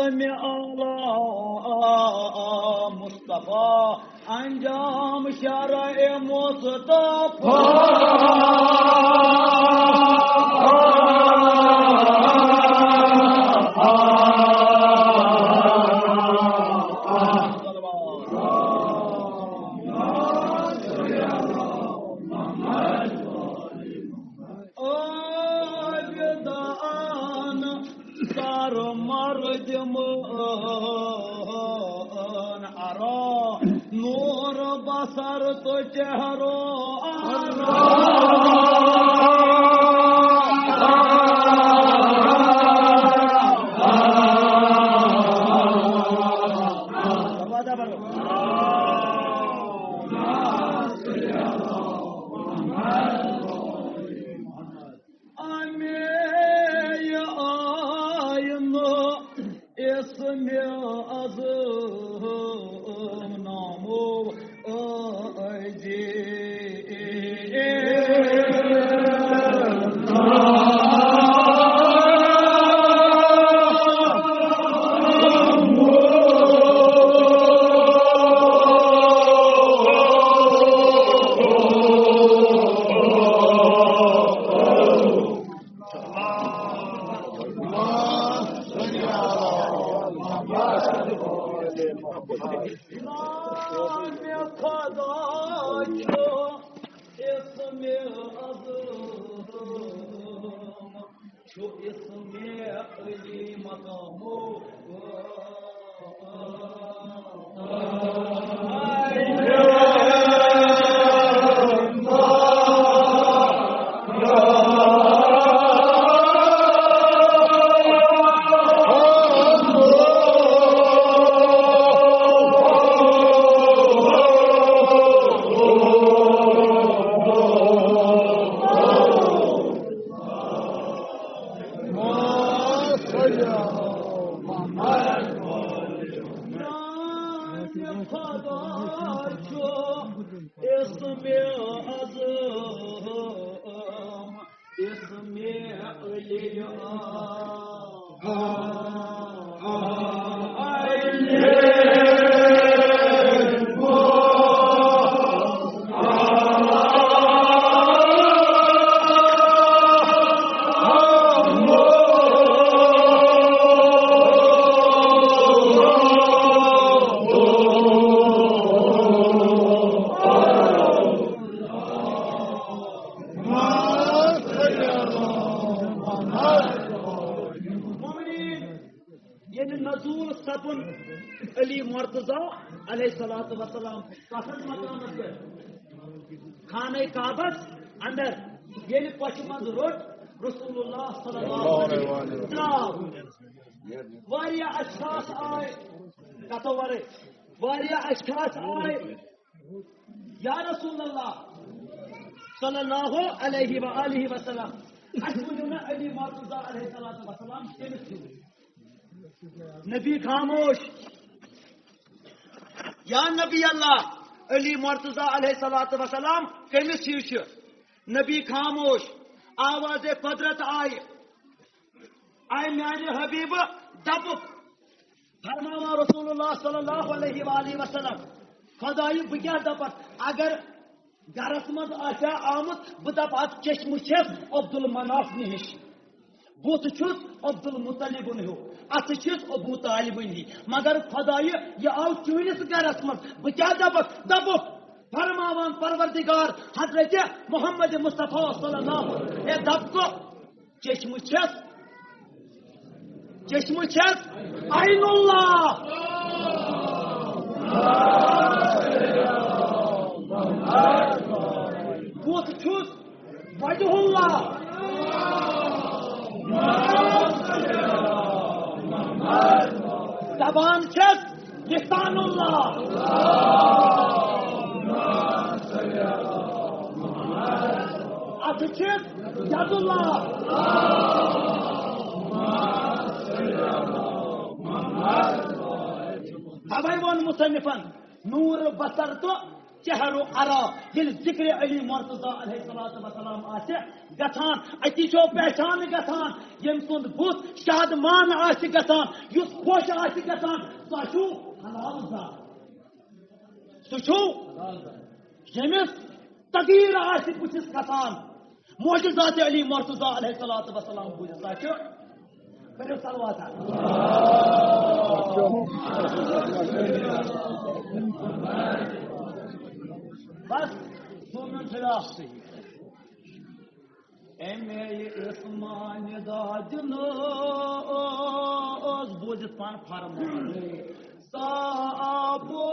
आलम आला मुस्तफा अंजाम शरए मुस्तफा नूर बसर तो चेहरो खाने काबस अंदर ये पशुमंद रोड रसूलुल्लाह सल्लल्लाहु अलैहि वसल्लम वारिया अशखास आए कतवारे वारिया अशखास आए या रसूलुल्लाह सल्लल्लाहु अलैहि वसल्लम अशमुना अली मर्तजा अलैहि सलातु वसलाम नबी खामोश या नबी अल्लाह अली मर्तजा अलैहिस्सलातु वस्सलाम कमिस हिश नबी खामोश आवाज कुदरत आय म्यान हबीब दपुक फरमावा रसूलुल्लाह सल्लल्लाहु अलैहि वसल्लम खुदाई बह क्या दपक अगर गरस मज आशा आमुत बह दप अत चश्म छस अब्दुल मनाफ निश बुत छुस अब्दुल मुतलिबन हो अत छुस अबू तालिबन ही मगर खुदाई यह आव चूनिस गरस मज बह क्या दपक दपुक फरमावान परवरदिगार हजरत मोहम्मद मुस्तफा सल्लल्लाहु अलैहि दपको चश्म छस ऐनुल्लाह बुत छुस वजहुल्लाह जबान छस लिसानुल्लाह अत छस यदुल्लाह तवै वोन मुसन्निफन नूर बसर तो चेहरो अरा ये जिक्र अली मुर्तजा अलैहिस्सलाम आसे गथान अति छो पहचान गथान यम सुंद बुत शादमान आसे गथान युस खुश आसे गथान सु हलाल जा सु यमिस तगीर आसे बुतिस गथान मोजज़ात अली मुर्तजा अलैहिस्सलाम बुझ साचो करो सलवात बस सुनन फिरा एमे इस्मान दाजनो बोझ पान फरमाने साबो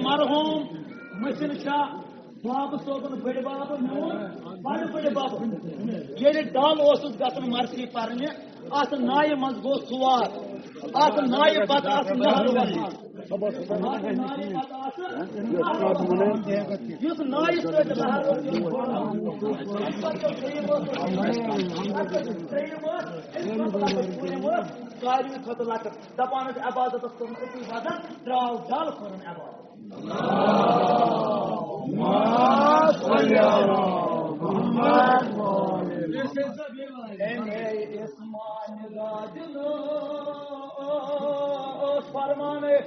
मरहूम मशीन शाह बाब सोबन बड़े बाब बड़े बड़े बाब ये डाल गन मर्सी पर्ने अत नाय मज गो सुवार अत नाय पत नहर नाय सारी खत लक दपान अबादत वजन द्राव डाल कर फरमाने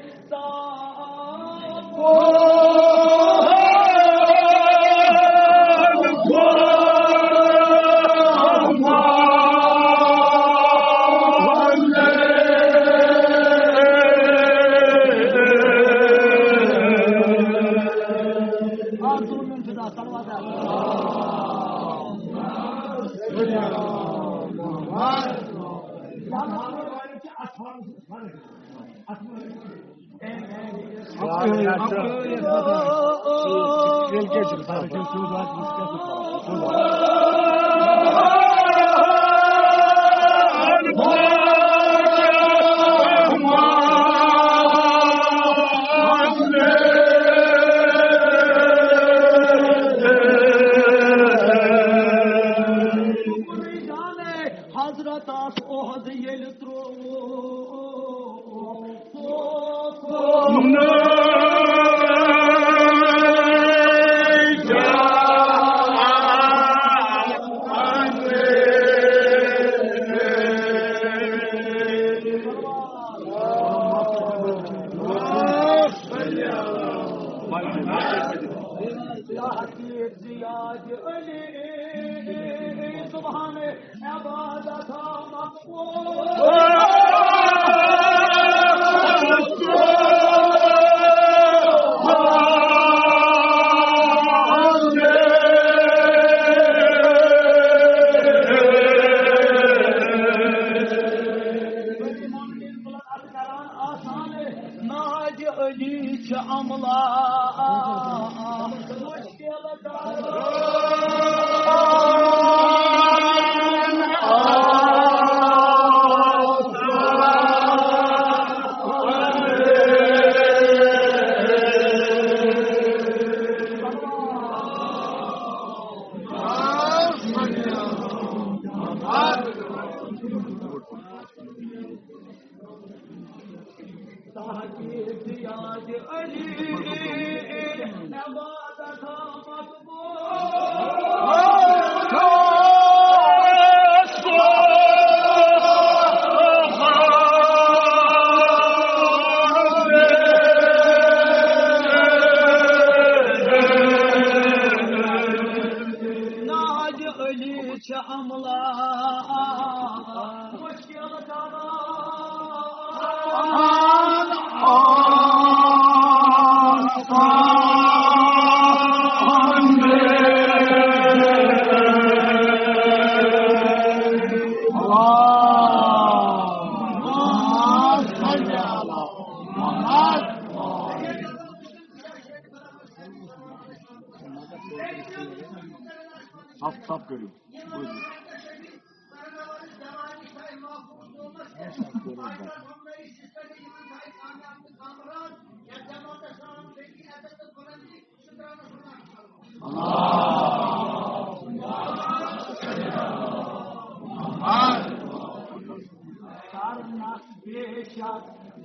Stop करो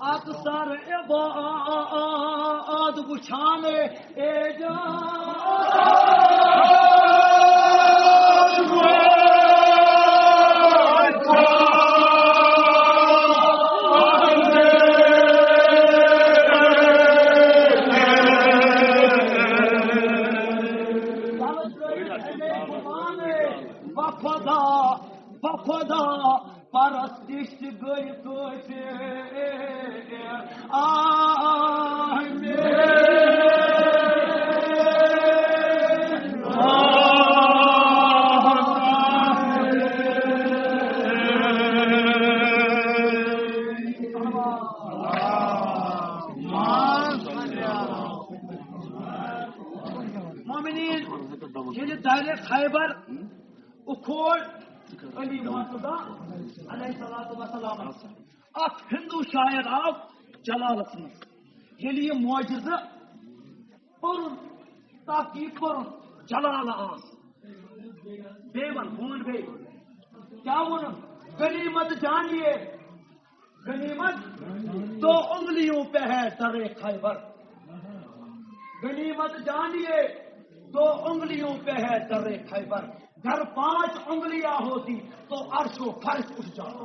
अक्सर इबाद बुछाने एजा बखुदा परस्तिश गई तुझे मोमिनीन ये दायरे खैबर उखोड़ अली मुर्तजा अलैहिस्सलाम अख हिंदू शायर आव जलालत में ये मोजिज़ा पुर ताकि पुर जलाल आस बेवन भून बे क्या वन गनीमत जानिए गनीमत 2 उंगलियों पे है दरे खैबर गनीमत जानिए 2 उंगलियों पे है दरे खैबर घर 5 उंगलियां होती तो अर्शो फर्श उठ जाता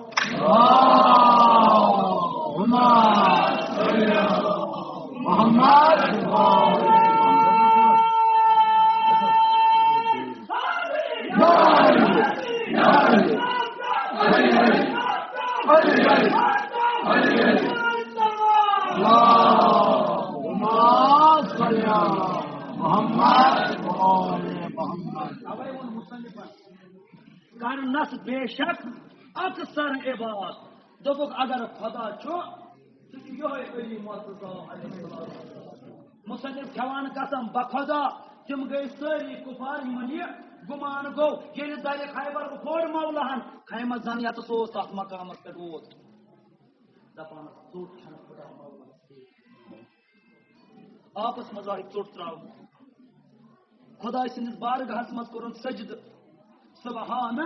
करनस बेशक अक्सर इबाद दोबुक अगर खुदा छो यो अली मुर्तजा अलैहिस्सलाम मुसन्निफ खवान कसम बखुदा तिम गई सारी कुफार मनिय गुमान गो ये दारे खैबर खोड़ मौलाहन खैमत जन या तो तथ मकामस पे वोत दपान चोट छन खुदा मौला आपस मज चोट त्राव खुदा सिंदिस बारगाहस मज कोरन सजद सुबहान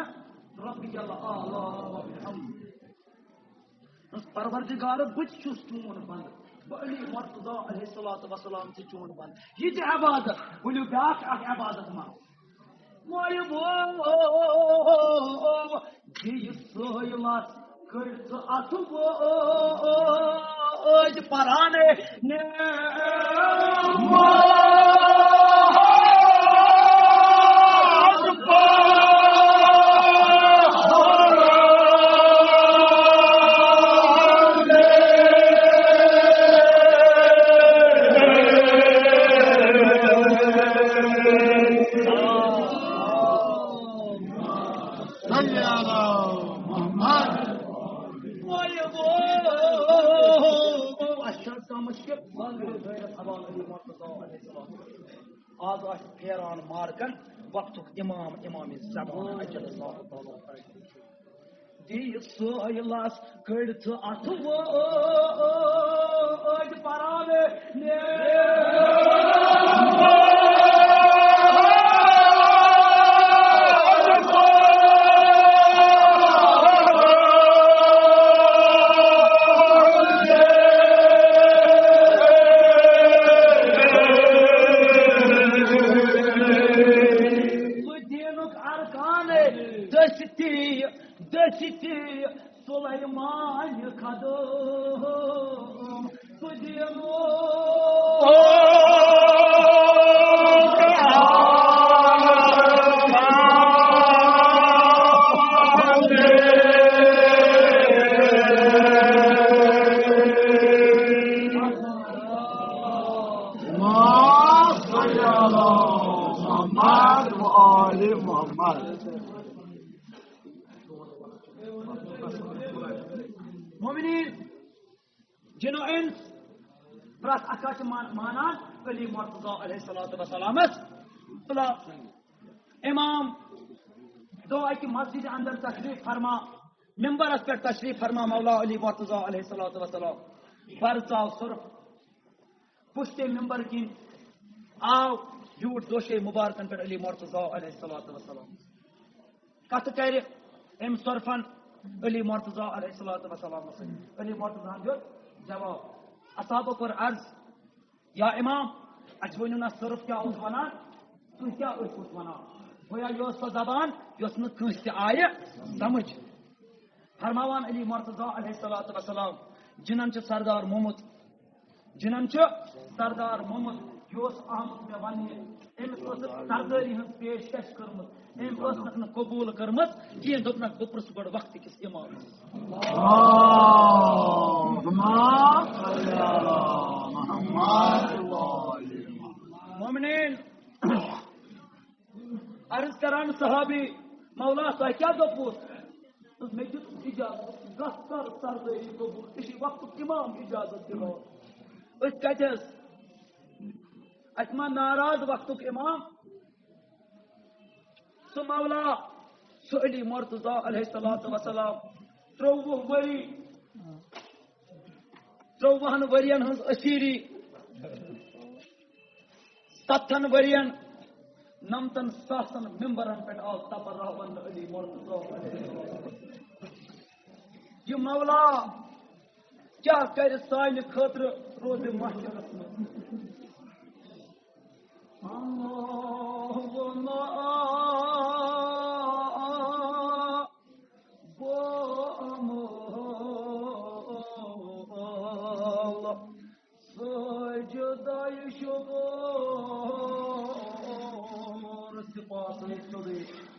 रब्बिकल आला व बिहम्द परवरदिगार बुच छुस चून बंद अली मुर्तजा अलैहिस्सलाम से चून बंद ये इबादत बोलो ब्याख इबादत मा मोय वो जी सोयलास कर अथु वो आज पराने ने आज फेरान मार्कन वक्त इमाम इमाम जमान अजल सोयलास कड़ अथ वो पराने सुलेमान खदम तुझे मोमिनीन जिनो इंस प्रस अकाश मानान अली मुर्तजा अलैहिस्सलाम इमाम दो कि मस्जिद अंदर तशरीफ फरमा मिंबरस पे तशरीफ फरमा मौला अली मुर्तजा अलैहिस्सलातु वस्सलाम बरचाव सुरफ पुश्ते मिंबर की आव झूठ दोशे मुबारकन पे अली मुर्तजा अलैहिस्सलातु वस्सलाम कत कर एम सुरफन अली मुर्तजा अलैहिस्सलातु वस्सलाम अली मुर्तजा जो जवाब असहाबो पर अर्ज या इमाम अस वनु ना सुरफ क्या उस वनान तु क्या उस वनान गोया यो सो जबान योस न कंस आय समझ फरमावान अली मुर्तजा अलैहिस्सलातु वस्सलाम जिनन च सरदार मोहम्मद जिनन च सरदार मोहम्मद योस अहमद में वने एमस सरदारी हन पेशकश करमत एम न कबूल करमत कि दोपन बपरस बड़ वक्त किस इमाम मोमिनीन अर्ज करान सहाबी मौला सा क्या दोपुस मे दित इजाजत गस कर सरदारी कबूल इस वक्त इमाम इजाजत दिलो कतस अतमा नाराज वक्त इमाम सो मौला सो अली मुर्तजा अलैहिस्सलातु वस्सलाम 30 वरी 53 वरियन हंस असीरी 7 वरियन नमतन सासन मिंबरन पे आव तबर्रवन अली मुर्तजा ये मौला क्या कर सान खतर रोज महशरस में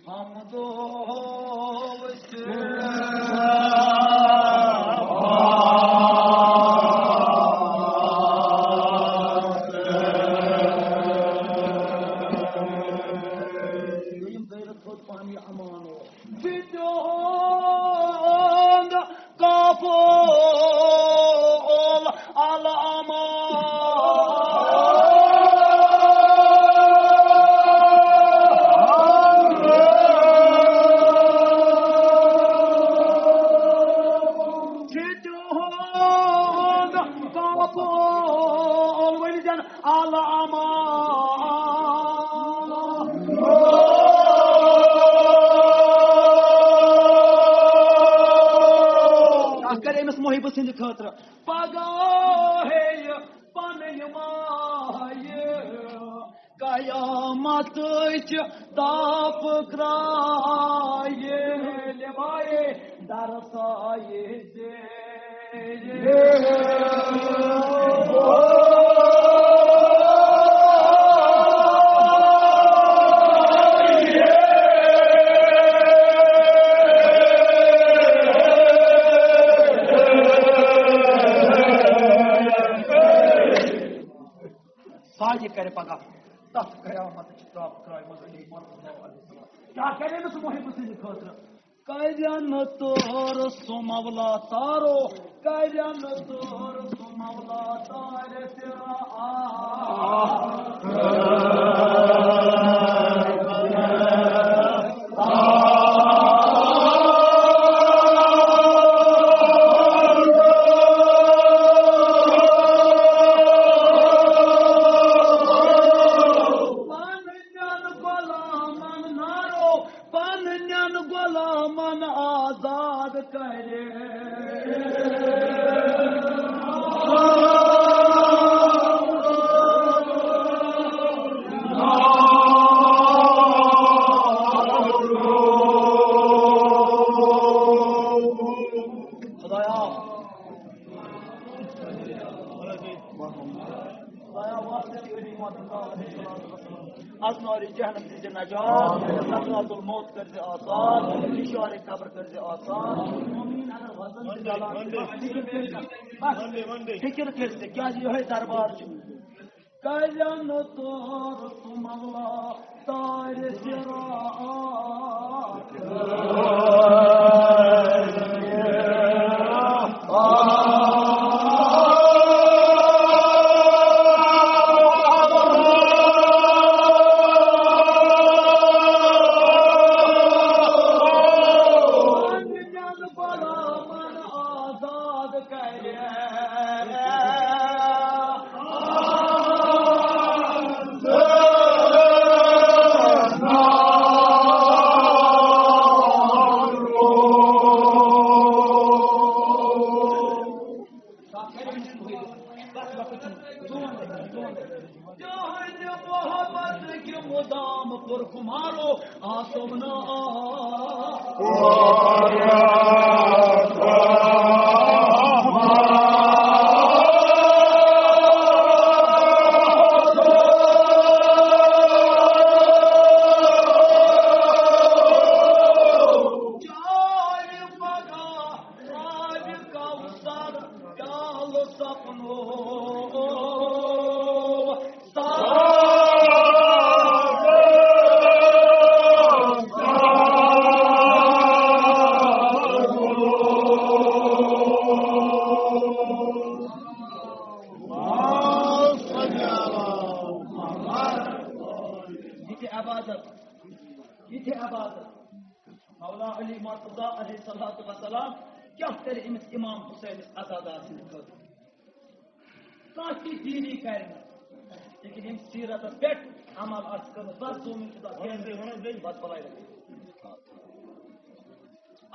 हम दो ताप क्राये लेवाए दरसाए दे साजे करे पगा तफ कयामत ताप क्राय मजली क्या करे न मोहिब से खतर कायन तोर सोमवला तारो कायन तोर सोमवला तारे तेरा फिक्र करते क्या जो है दरबार कल्याण तोर तुमला तारे तेरा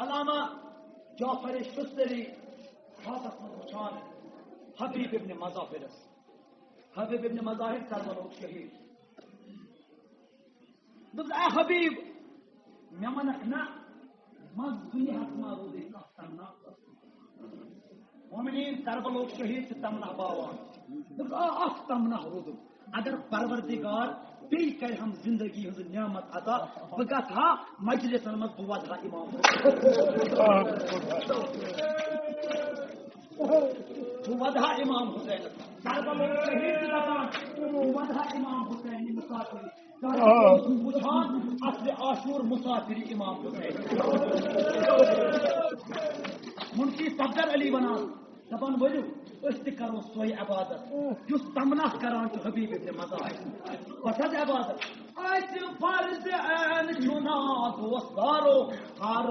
अलामा जाफर शुस्तरी खास वुचान हबीब इब्न मज़ाहिरस हबीब इब्न मज़ाहिर करबला शहीद दोप ए हबीब मे मनक ना मज दुनिया मा रोद तमना मोमिनीन करबला शहीद तमना बावान दोप अख तमना रोद अगर परवरदिगार बे कर हम जिंदगी हज नियामत अता बह गहा मजलिसन मज बह वधा इमाम बह वधा इमाम हुसैन करबला शहीद दपान वधा इमाम हुसैन मुसाफिर वुचान असले आशूर मुसाफिर इमाम हुसैन मुंशी सफदर अली वनान दपान वरु करो सोई इबादत जुस तमना करान तो हबीब इब्न मज़ाहिर बसद इबादत आज फर्ज ऐन चुना दोस्तारो हर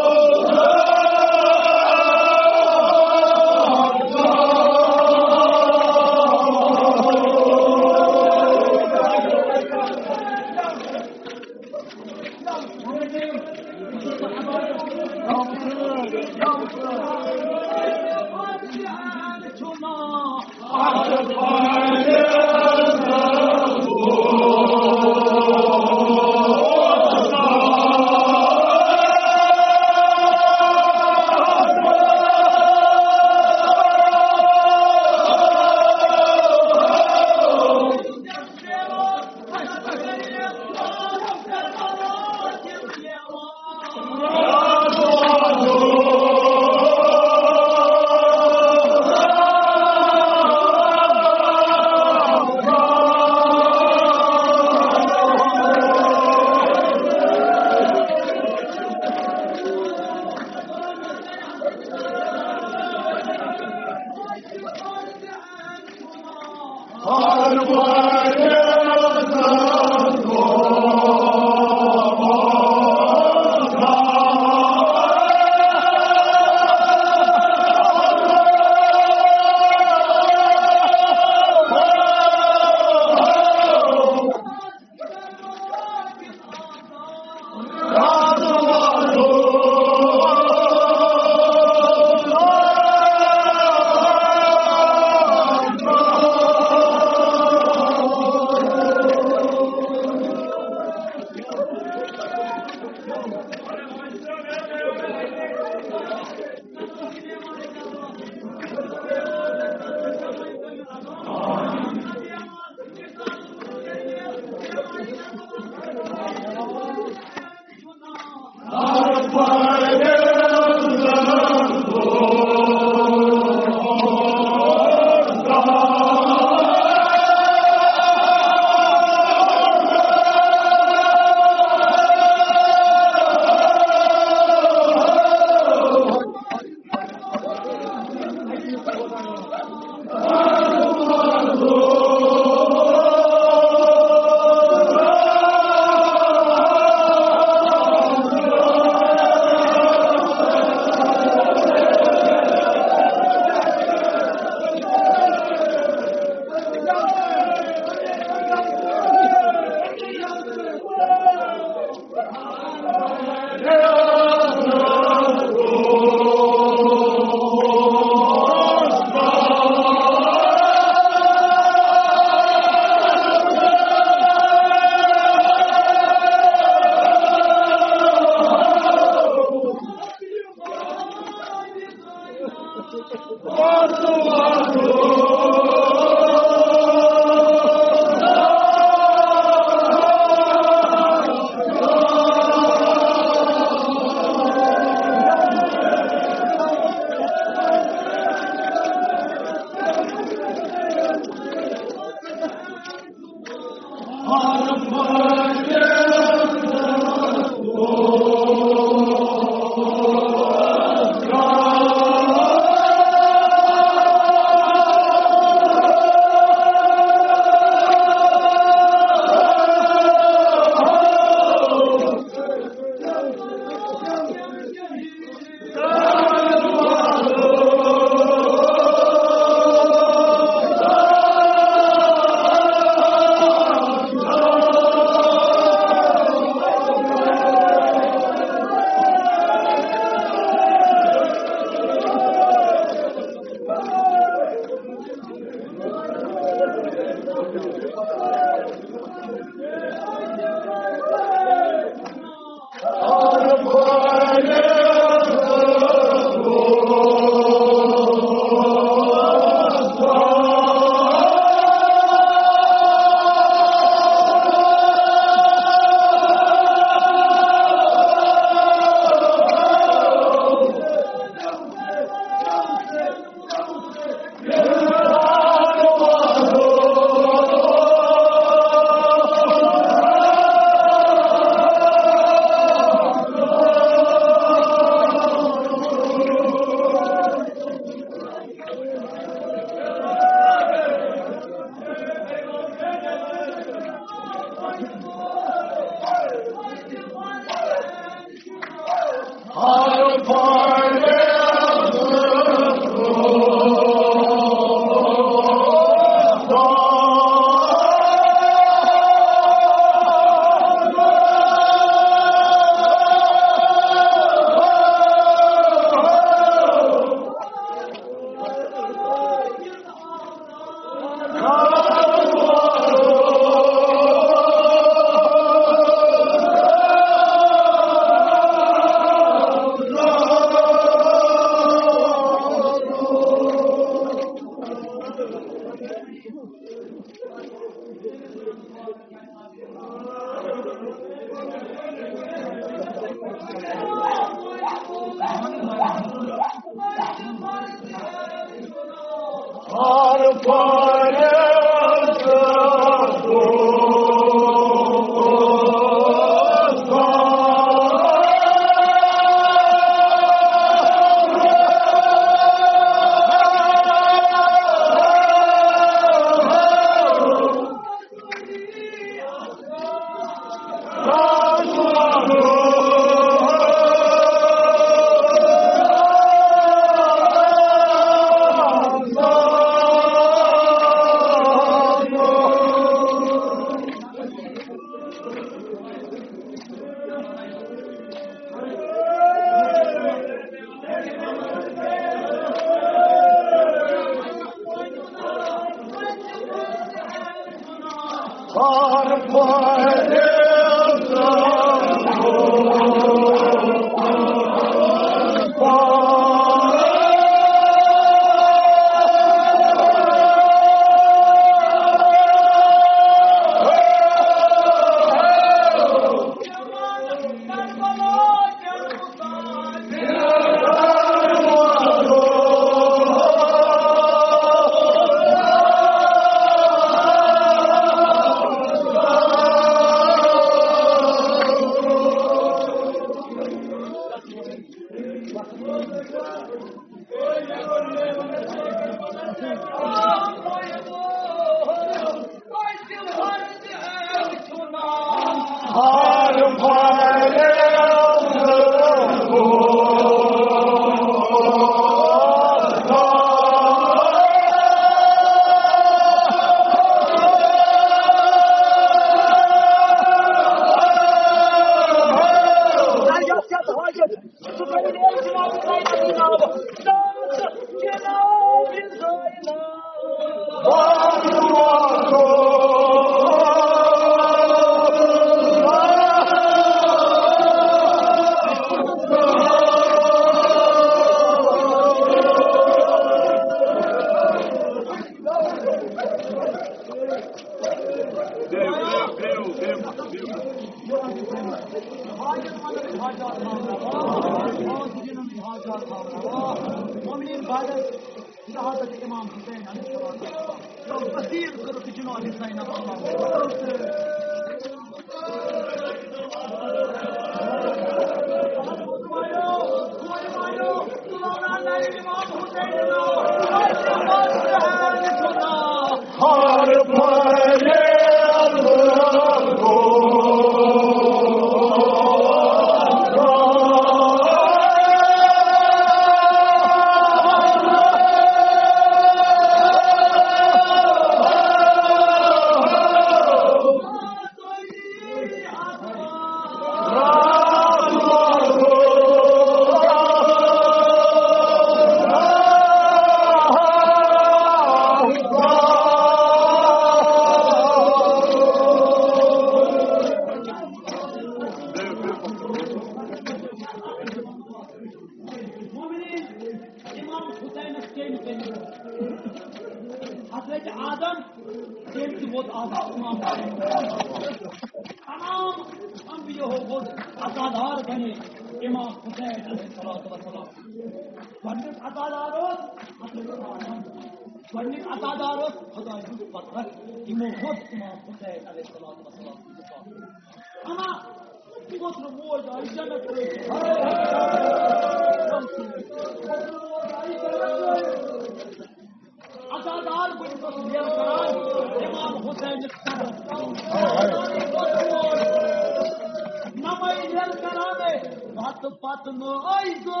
pat noyzo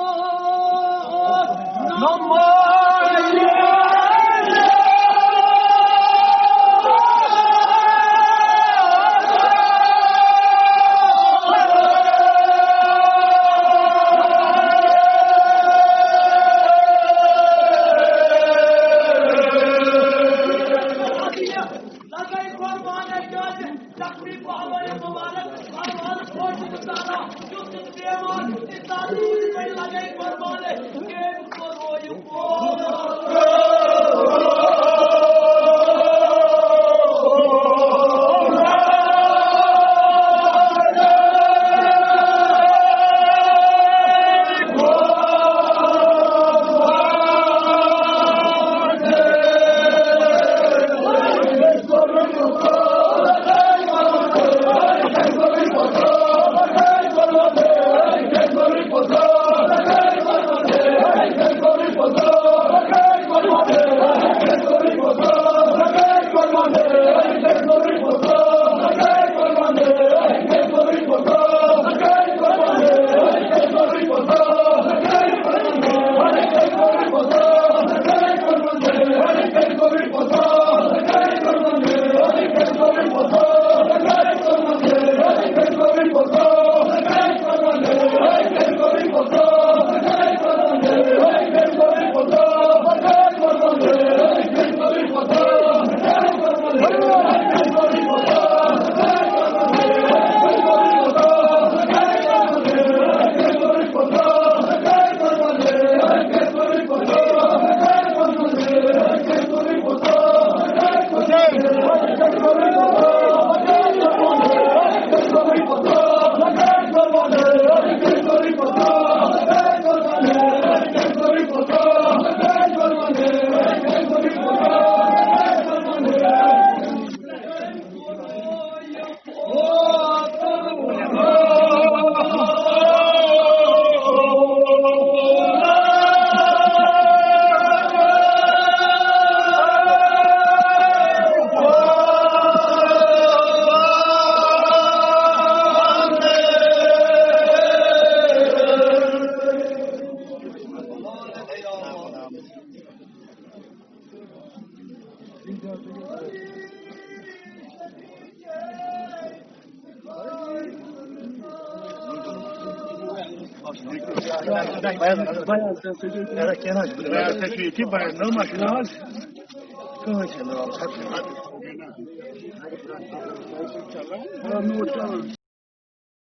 Bayağı